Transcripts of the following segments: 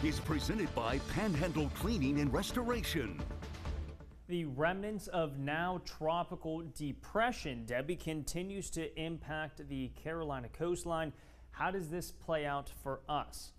is presented by Panhandle Cleaning and Restoration. The remnants of now tropical depression, Debbie, continues to impact the Carolina coastline. How does this play out for us?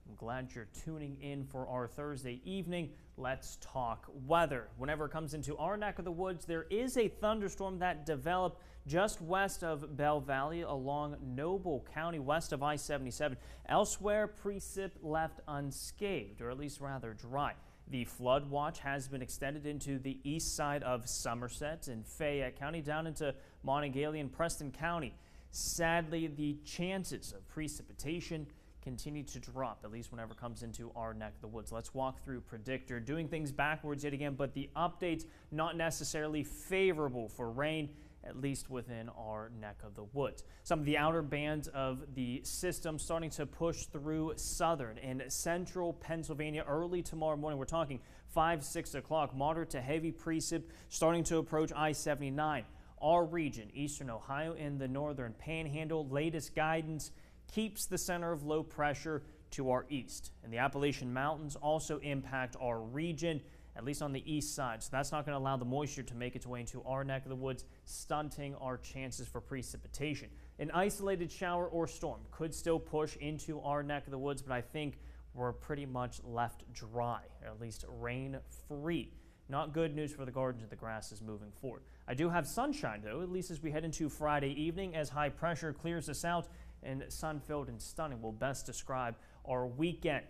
I'm glad you're tuning in for our Thursday evening. Let's talk weather. Whenever it comes into our neck of the woods, there is a thunderstorm that developed just west of Bell Valley along Noble County, west of I-77. Elsewhere, precip left unscathed, or at least rather dry. The flood watch has been extended into the east side of Somerset and Fayette County down into Monongalia and Preston County. Sadly, the chances of precipitation continue to drop, at least whenever it comes into our neck of the woods. Let's walk through Predictor, doing things backwards yet again, but the updates not necessarily favorable for rain, at least within our neck of the woods. Some of the outer bands of the system starting to push through southern and central Pennsylvania early tomorrow morning. We're talking 5-6 o'clock. Moderate to heavy precip starting to approach I-79. Our region, eastern Ohio and the northern panhandle, latest guidance keeps the center of low pressure to our east. And the Appalachian Mountains also impact our region, at least on the east side. So that's not going to allow the moisture to make its way into our neck of the woods, stunting our chances for precipitation. An isolated shower or storm could still push into our neck of the woods, but I think we're pretty much left dry, or at least rain-free. Not good news for the gardens and the grasses moving forward. I do have sunshine, though, at least as we head into Friday evening, as high pressure clears us out, and sun-filled and stunning will best describe our weekend.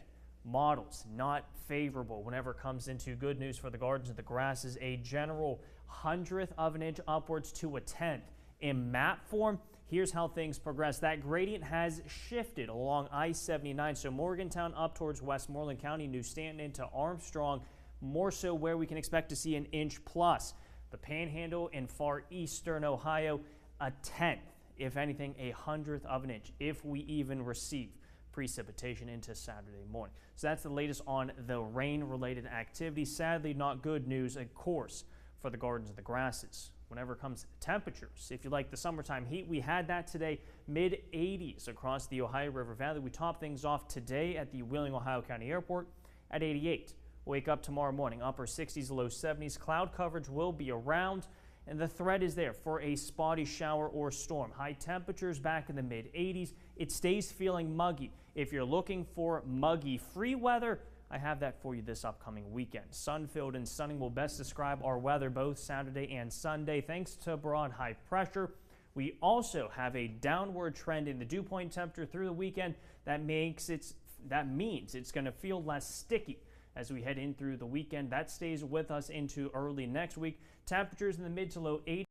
Models not favorable whenever it comes into good news for the gardens and the grasses. A general 100th of an inch upwards to a 10th. In map form, here's how things progress. That gradient has shifted along I-79, so Morgantown up towards Westmoreland County, New Stanton into Armstrong, more so where we can expect to see an inch plus. The Panhandle in far eastern Ohio, a 10th. If anything, a 100th of an inch, if we even receive precipitation into Saturday morning. So that's the latest on the rain-related activity. Sadly, not good news, of course, for the gardens and the grasses. Whenever it comes to temperatures, if you like the summertime heat, we had that today, mid-80s across the Ohio River Valley. We top things off today at the Wheeling, Ohio County Airport at 88. Wake up tomorrow morning, upper 60s, low 70s. Cloud coverage will be around, and the threat is there for a spotty shower or storm. High temperatures back in the mid-80s. It stays feeling muggy. If you're looking for muggy-free weather, I have that for you this upcoming weekend. Sun-filled and sunny will best describe our weather both Saturday and Sunday. Thanks to broad high pressure, we also have a downward trend in the dew point temperature through the weekend. That means it's going to feel less sticky as we head in through the weekend. That stays with us into early next week. Temperatures in the mid to low 80s.